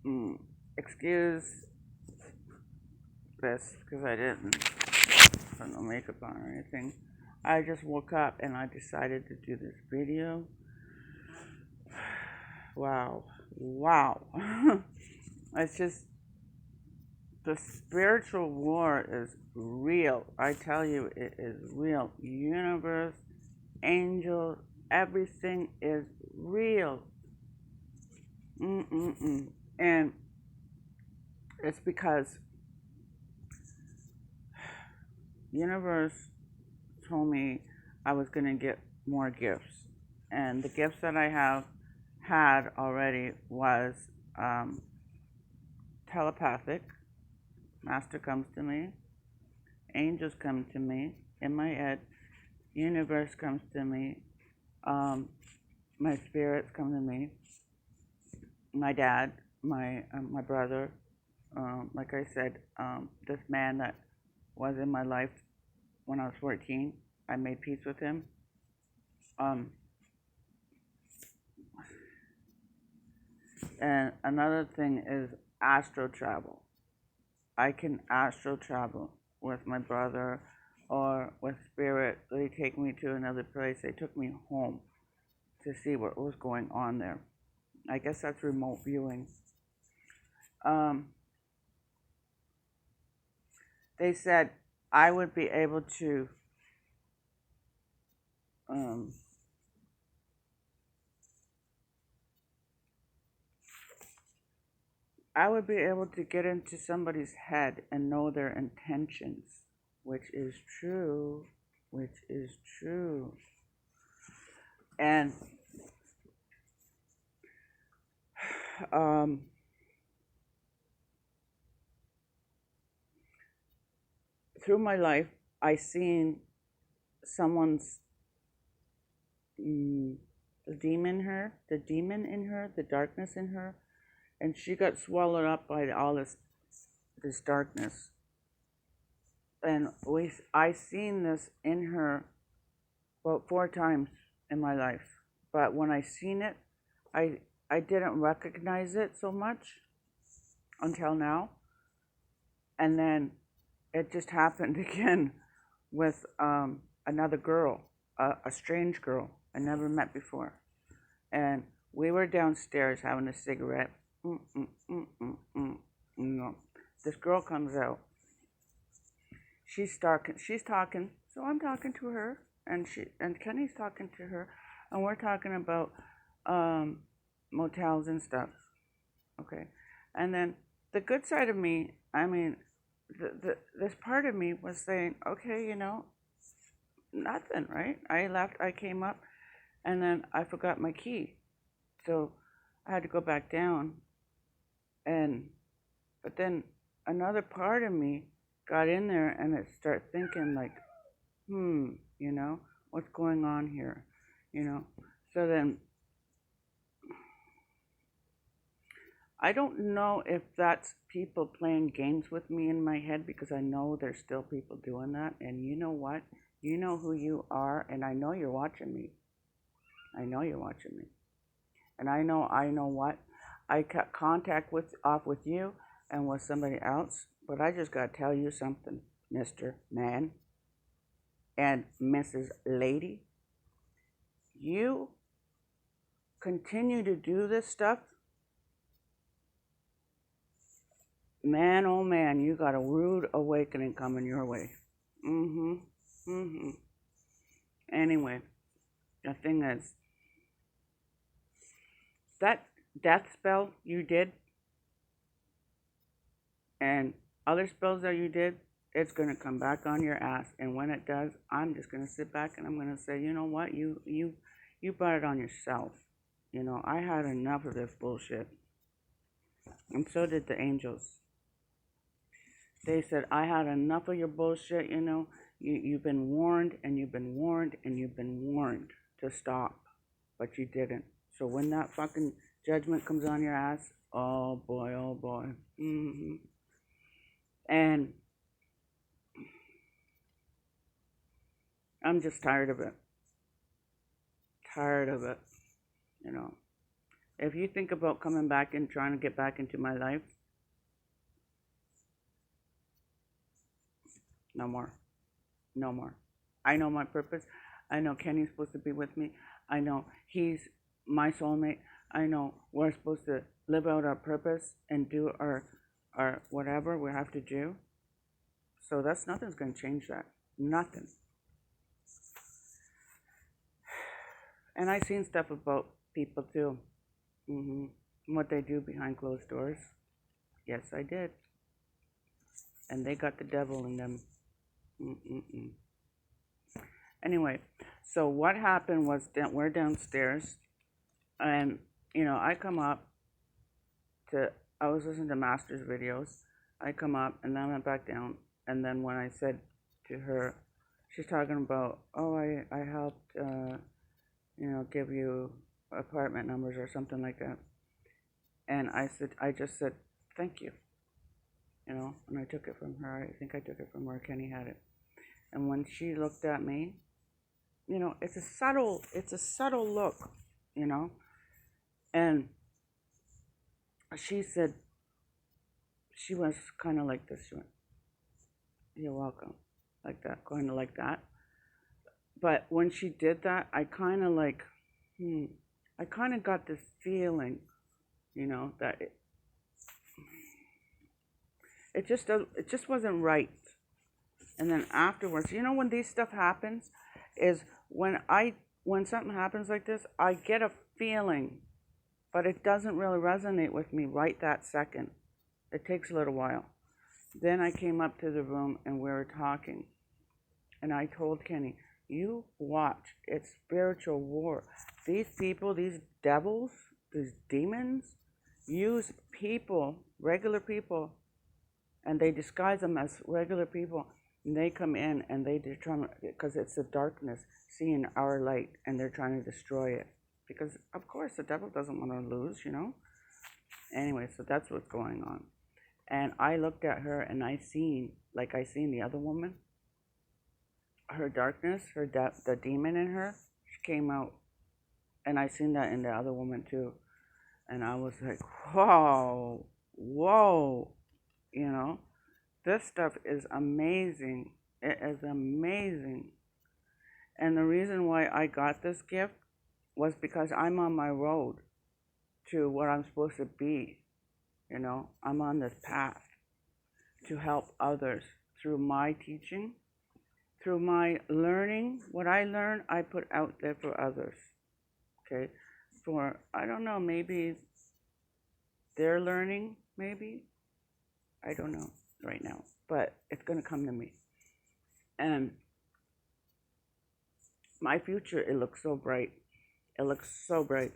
mm, excuse this because I didn't put no makeup on or anything. I just woke up and I decided to do this video. Wow. Wow. It's just the spiritual war is real. I tell you, it is real. Universe, angels, everything is real. Mm-mm-mm. And it's because universe told me I was going to get more gifts. And the gifts that I have had already was um, telepathic. Master comes to me. Angels come to me in my head. Universe comes to me. Um, my spirits come to me. My dad, my brother. Like I said, this man that was in my life when I was 14, I made peace with him. Um, and another thing is astral travel. I can astral travel with my brother or with spirit. They take me to another place. They took me home to see what was going on there. I guess that's remote viewing. Um, they said I would be able to um, I would be able to get into somebody's head and know their intentions, which is true, which is true. And um, through my life, I seen someone's mm, the demon in her, the darkness in her, and she got swallowed up by all this darkness. And I seen this in her about 4 times in my life. But when I seen it, I I didn't recognize it so much until now. And then it just happened again with another girl, a strange girl I never met before. And we were downstairs having a cigarette. Mm, mm, mm, mm, mm. No. This girl comes out. She's talking. So I'm talking to her, and Kenny's talking to her, and we're talking about um, motels and stuff. Okay, and then the good side of me, I mean, this part of me was saying, okay, nothing, right? I left. I came up, and then I forgot my key, so I had to go back down, and but then another part of me got in there and it started thinking like, you know, what's going on here, you know. So then I don't know if that's people playing games with me in my head because I know there's still people doing that. And you know what? You know who you are, and I know you're watching me. I know you're watching me, and I know what. I cut contact with you and with somebody else, but I just gotta tell you something, Mister Man and Mrs. Lady. You continue to do this stuff, man, oh man, you got a rude awakening coming your way. Mm-hmm. Mm-hmm. Anyway, the thing is, that death spell you did and other spells that you did, it's gonna come back on your ass. And when it does, I'm just gonna sit back and I'm gonna say, you know what, you brought it on yourself. I had enough of this bullshit. And so did the angels. They said, I had enough of your bullshit, you've been warned and you've been warned and you've been warned to stop, but you didn't. So when that fucking judgment comes on your ass, oh boy, oh boy. And I'm just tired of it. Tired of it, you know. If you think about coming back and trying to get back into my life, no more. No more. I know my purpose. I know Kenny's supposed to be with me. I know he's my soulmate. I know we're supposed to live out our purpose and do our whatever we have to do. So that's nothing's gonna change that. Nothing. And I seen stuff about people too. What they do behind closed doors. Yes, I did. And they got the devil in them. Mm-mm-mm. Anyway, so what happened was that we're downstairs, and I come up I was listening to Master's videos. I come up and then I went back down, and then when I said to her, she's talking about, oh, I helped, give you apartment numbers or something like that, and I just said thank you, and I took it from her. I think I took it from where Kenny had it, and when she looked at me, it's a subtle look, and she said, she was kind of like this. She went, "You're welcome," like that, kind of like that. But when she did that, I kind of like, I kind of got this feeling, that it just wasn't right. And then afterwards, when these stuff happens, is when something happens like this, I get a feeling, but it doesn't really resonate with me right that second. It takes a little while. Then I came up to the room and we were talking, and I told Kenny, you watch, it's spiritual war. These people, these devils, these demons, use people, regular people, and they disguise them as regular people. And they come in and they determine, because it's the darkness seeing our light, and they're trying to destroy it. Because, of course, the devil doesn't want to lose, Anyway, so that's what's going on. And I looked at her and I seen the other woman, her darkness, the demon in her, she came out. And I seen that in the other woman too. And I was like, whoa, this stuff is amazing. It is amazing. And the reason why I got this gift was because I'm on my road to what I'm supposed to be. I'm on this path to help others through my teaching, through my learning. What I learn, I put out there for others. Okay? For, I don't know, maybe they're learning, maybe. I don't know right now, but it's going to come to me. And my future, it looks so bright. It looks so bright.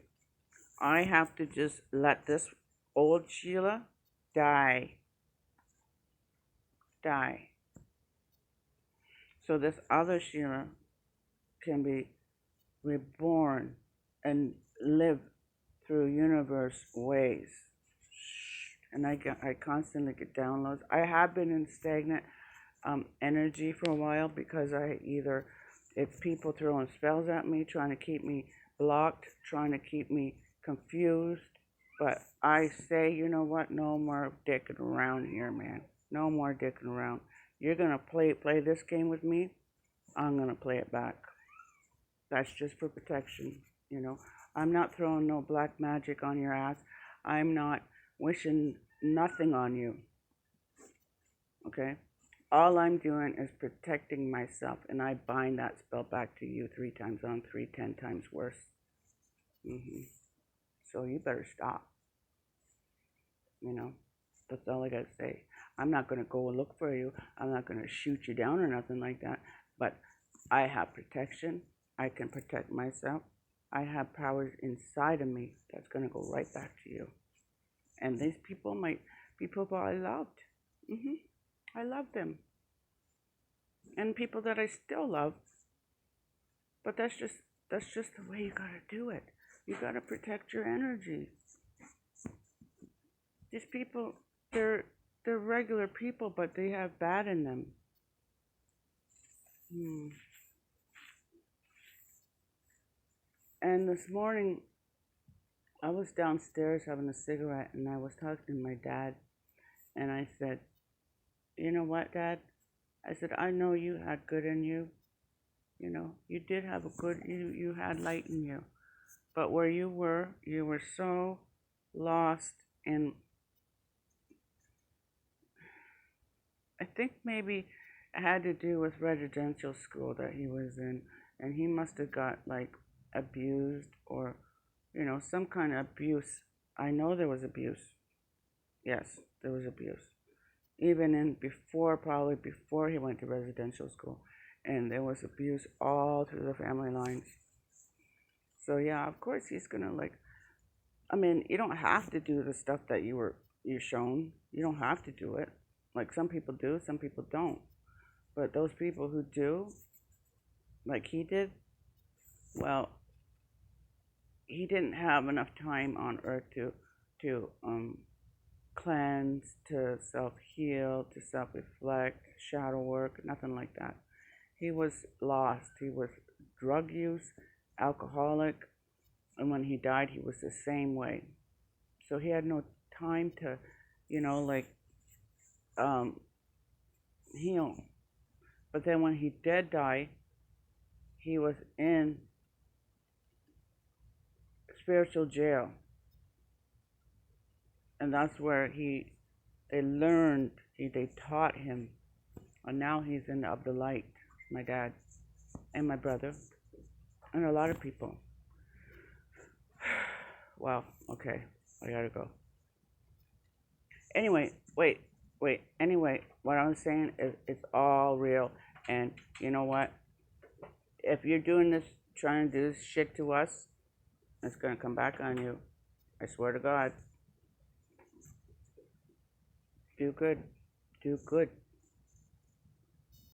I have to just let this old Sheila die. So this other Sheila can be reborn and live through universe ways. And I constantly get downloads. I have been in stagnant energy for a while because it's people throwing spells at me, trying to keep me blocked, trying to keep me confused. But I say, you know what? No more dicking around here, man. No more dicking around. You're gonna play this game with me. I'm gonna play it back. That's just for protection, I'm not throwing no black magic on your ass. I'm not wishing nothing on you. Okay? All I'm doing is protecting myself, and I bind that spell back to you 3 times on 3, 10 times worse. So you better stop. That's all I gotta say. I'm not gonna go and look for you. I'm not gonna shoot you down or nothing like that. But I have protection. I can protect myself. I have powers inside of me that's gonna go right back to you. And these people might be people I loved. I love them. And people that I still love. But that's just the way you gotta do it. You gotta protect your energy. These people, they're regular people, but they have bad in them. And this morning, I was downstairs having a cigarette and I was talking to my dad and I said, "You know what, Dad?" I said, "I know you had good in you. You know, you did have a good, you had light in you. But where you were so lost in, I think maybe it had to do with residential school that he was in, and he must have got like abused or, you know, some kind of abuse. I know there was abuse. Yes, there was abuse. Even in before, probably before he went to residential school, and there was abuse all through the family lines. So yeah, of course he's gonna like. I mean, you don't have to do the stuff that you're shown. You don't have to do it. Like some people do, some people don't. But those people who do, like he did, well, he didn't have enough time on earth to cleanse, to self heal, to self reflect, shadow work, nothing like that. He was lost. He was drug use, alcoholic, and when he died, he was the same way. So he had no time to, you know, like um, heal. But then when he did die, he was in spiritual jail, and that's where they learned, they taught him, and now he's in of the light. My dad and my brother and a lot of people. Wow. Okay, I gotta go. Anyway, wait. Anyway, what I'm saying is it's all real, and you know what? If you're doing this, trying to do this shit to us, it's gonna come back on you. I swear to God. Do good. Do good.